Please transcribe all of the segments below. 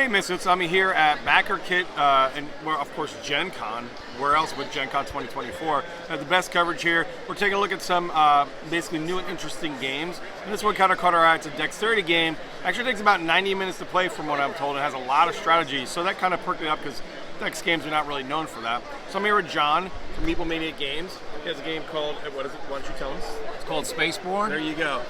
Hey, Misfits, I'm here at Backer Kit, and we're, of course, Gen Con. Where else but Gen Con 2024? We have the best coverage here. We're taking a look at some basically new and interesting games. And this one kind of caught our eye. It's a dexterity game. Actually takes about 90 minutes to play from what I'm told. It has a lot of strategy, so that kind of perked me up because dex games are not really known for that. So I'm here with John from Meeple Mania Games. He has a game called, what is it? Why don't you tell us? It's called Borne. There you go.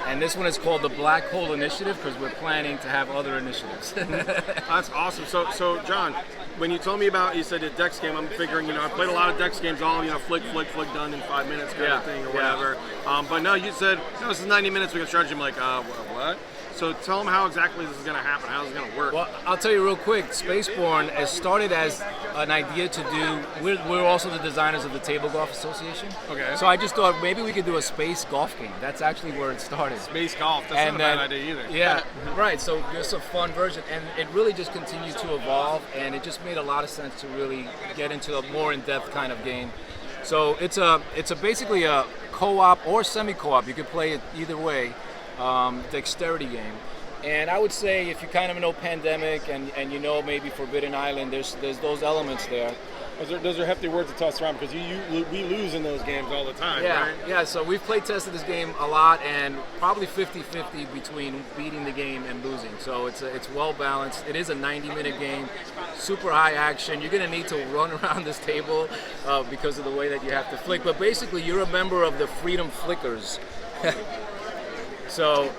And this one is called the Black Hole Initiative because we're planning to have other initiatives. That's awesome. So John, when you told me about, you said a dex game, I'm figuring, I played a lot of dex games, all, flick, done in 5 minutes kind of thing or whatever. But no, you said, no, this is 90 minutes, we can strategy. I'm like, what? So tell them how exactly this is going to happen, how is it going to work? Well, I'll tell you real quick, Borne has started as an idea to do, we're also the designers of the Table Golf Association. Okay. So I just thought maybe we could do a space golf game. That's actually where it started. Space golf, that's not a bad idea either. Yeah, right, so just a fun version. And it really just continued to evolve, and it just made a lot of sense to really get into a more in-depth kind of game. So it's basically a co-op or semi-co-op. You could play it either way. Dexterity game, and I would say if you kind of know Pandemic and maybe Forbidden Island, there's those elements there. Those are hefty words to toss around because we lose in those games all the time, right? Yeah, so we've play tested this game a lot and probably 50-50 between beating the game and losing. So it's well balanced. It is a 90-minute game, super high action. You're going to need to run around this table because of the way that you have to flick. But basically, you're a member of the Freedom Flickers. So,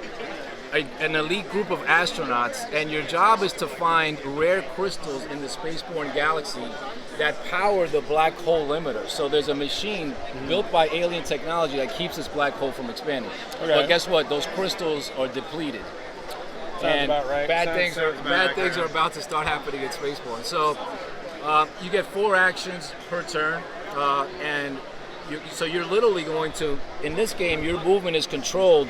an elite group of astronauts, and your job is to find rare crystals in the spaceborne galaxy that power the black hole limiter. So there's a machine built by alien technology that keeps this black hole from expanding. Okay. But guess what? Those crystals are depleted. Sounds about right. Bad things are about to start happening at Spaceborne. So you get 4 actions per turn, and so you're literally going to, in this game, your movement is controlled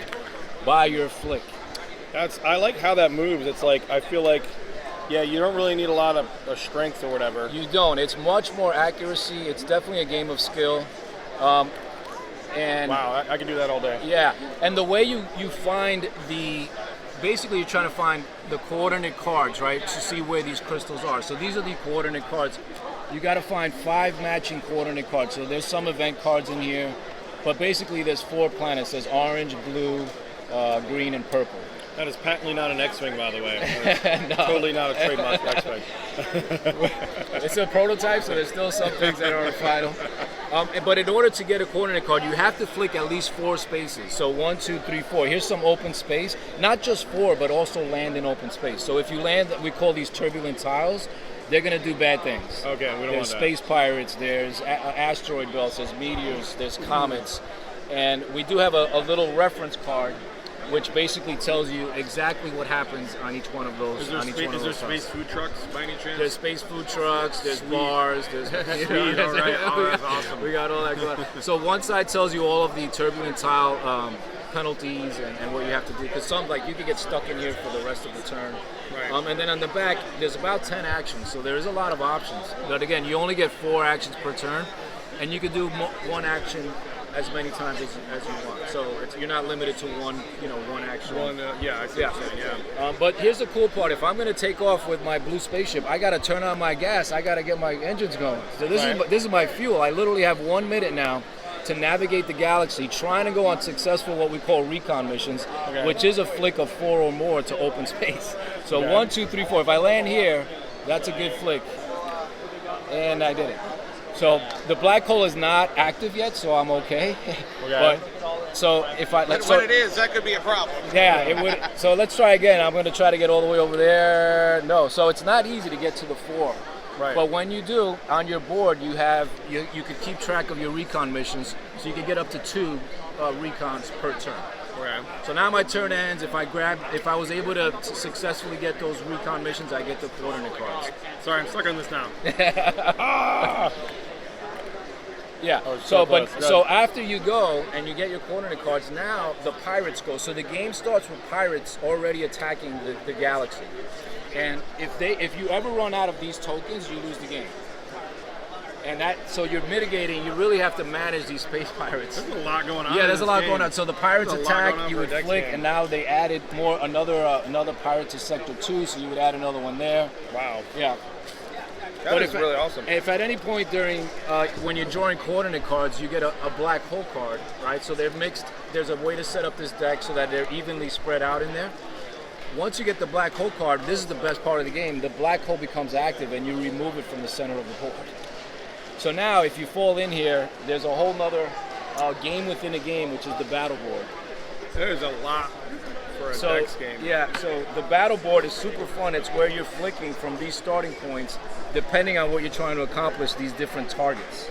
by your flick. I like how that moves. It's like, I feel like, you don't really need a lot of strength or whatever. You don't. It's much more accuracy. It's definitely a game of skill. And wow, I can do that all day. Yeah, and the way you find basically you're trying to find the coordinate cards, right, to see where these crystals are. So these are the coordinate cards. You got to find 5 matching coordinate cards. So there's some event cards in here, but basically there's 4 planets. There's orange, blue, green, and purple. That is patently not an X-Wing, by the way. No. Totally not a trademark X-Wing. It's a prototype, so there's still some things that are final. But in order to get a coordinate card, you have to flick at least 4 spaces. So 1, 2, 3, 4. Here's some open space. Not just 4, but also land in open space. So if you land, we call these turbulent tiles. They're going to do bad things. Okay, we don't There's want that. Space pirates, there's asteroid belts, there's meteors, there's comets. And we do have a little reference card which basically tells you exactly what happens on each one of those. Is there space food trucks by any chance? There's space food trucks, there's bars, there's Sweet, all right. Oh, that's awesome. We got all that going on. So one side tells you all of the turbulent tile penalties and what you have to do, because some, like, you could get stuck in here for the rest of the turn. Right. And then on the back, there's about 10 actions, so there's a lot of options. But again, you only get 4 actions per turn, and you can do one action as many times as you want. So you're not limited to one action. I see what you're saying, But here's the cool part. If I'm going to take off with my blue spaceship, I got to turn on my gas. I got to get my engines going. So this is my fuel. I literally have 1 minute now to navigate the galaxy, trying to go on successful what we call recon missions, which is a flick of 4 or more to open space. So 1, 2, 3, 4. If I land here, that's a good flick. And I did it. So the black hole is not active yet, so I'm okay. But so if I when it is, that could be a problem. Yeah, it would. So let's try again. I'm going to try to get all the way over there. No, so it's not easy to get to the 4. Right. But when you do, on your board, you could keep track of your recon missions, so you could get up to 2 recons per turn. Okay. So now my turn ends. If I was able to successfully get those recon missions, I get the coordinate cards. Sorry, I'm stuck on this now. Yeah. Oh, so after you go and you get your coordinate cards, now the pirates go. So the game starts with pirates already attacking the galaxy. And if you ever run out of these tokens, you lose the game. And so you're mitigating. You really have to manage these space pirates. There's a lot going on. Yeah, there's a lot game. going on. So the pirates There's a lot going attack, on you for would a Dex flick, game. and now they added another pirate to Sector 2, so you would add another one there. Wow. Yeah. That is really awesome. If at any point during when you're drawing coordinate cards, you get a black hole card, right? So they're mixed. There's a way to set up this deck so that they're evenly spread out in there. Once you get the black hole card, this is the best part of the game. The black hole becomes active, and you remove it from the center of the board. So now, if you fall in here, there's a whole nother game within a game, which is the battle board. There's a lot for a Dex game. Yeah, so the battle board is super fun. It's where you're flicking from these starting points, depending on what you're trying to accomplish, these different targets.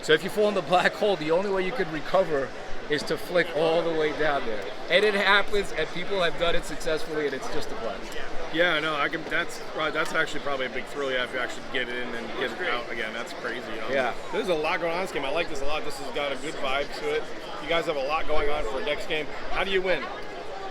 So if you fall in the black hole, the only way you could recover is to flick all the way down there. And it happens, and people have done it successfully, and it's just a blast. Yeah, no, I can. That's actually probably a big thrill. Yeah, if you actually get it in and get it out again, that's crazy. Yeah, there's a lot going on in this game. I like this a lot. This has got a good vibe to it. You guys have a lot going on for a Dex game. How do you win?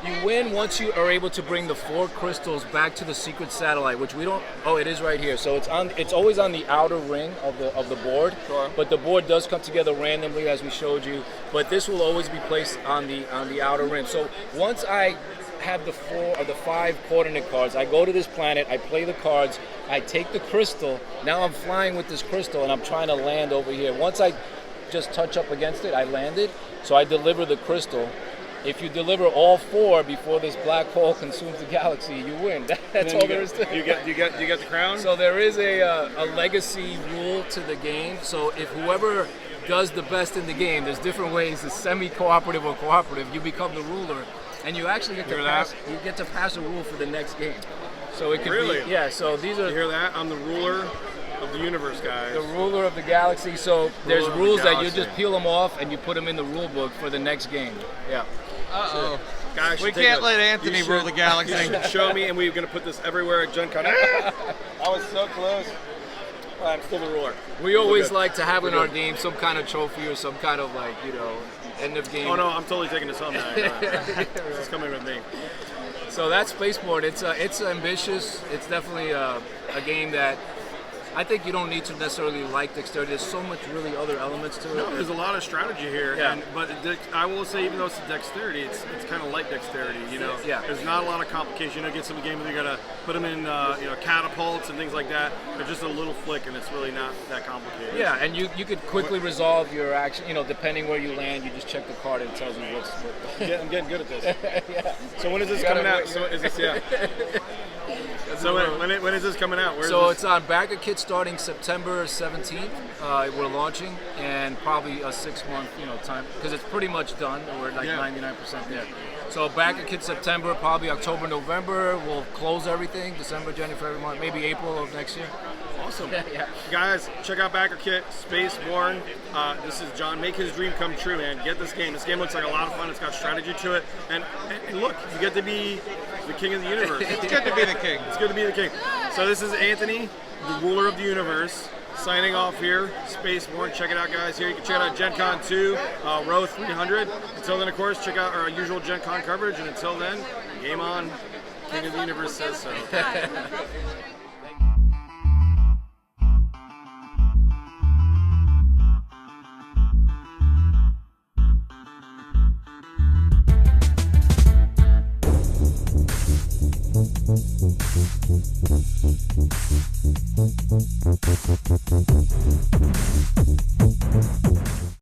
You win once you are able to bring the 4 crystals back to the secret satellite, which we don't. Oh, it is right here. So it's always on the outer ring of the board. Sure. But the board does come together randomly, as we showed you. But this will always be placed on the outer rim. So once I have the 4 or the 5 coordinate cards, I go to this planet, I play the cards, I take the crystal. Now I'm flying with this crystal, and I'm trying to land over here. Once I just touch up against it, I landed. So I deliver the crystal. If you deliver all 4 before this black hole consumes the galaxy, you win. That's all there is to it. You get the crown. So there is a legacy rule to the game. So if whoever does the best in the game, there's different ways, it's semi-cooperative or cooperative, you become the ruler, and you actually get to pass a rule for the next game. So it could be, yeah, so these are... You hear that? I'm the ruler of the universe, guys. The ruler of the galaxy. So there's rules that you just peel them off and you put them in the rule book for the next game. Yeah. Uh-oh. Guys, We can't let Anthony rule the galaxy. You should show me, and we're going to put this everywhere at Gen Con. I was so close. I'm still the ruler. We always like to have in our game some kind of trophy or some kind of end of game. Oh no, I'm totally taking this home now. This is coming with me. So that's Spaceport. It's ambitious. It's definitely a game that I think you don't need to necessarily like dexterity. There's so much really other elements to it. No, there's a lot of strategy here. Yeah. But I will say, even though it's dexterity, it's kind of like dexterity. Yeah. There's not a lot of complication. Get some games where you gotta put them in, catapults and things like that. They're just a little flick, and it's really not that complicated. Yeah, and you could quickly resolve your action. Depending where you land, you just check the card and it tells you what's. I'm getting good at this. Yeah. So when is this coming out? So is this So when is this coming out? It's on Backer Kit starting September 17th. We're launching, and probably a 6-month time, because it's pretty much done. We're 99% there. So Backer Kit September, probably October, November. We'll close everything. December, January, February, March, maybe April of next year. Awesome. Yeah. Guys, check out Backer Kit, Space Borne. This is John. Make his dream come true, man. Get this game. This game looks like a lot of fun. It's got strategy to it. And look, you get to be the king of the universe. It's good to be the king. It's good to be the king. So this is Anthony, the ruler of the universe, signing off here. Space Borne. Check it out, guys. Here you can check it out Gen Con 2, row 300. Until then, of course, check out our usual Gen Con coverage. And until then, game on. King of the universe says so. Thank you.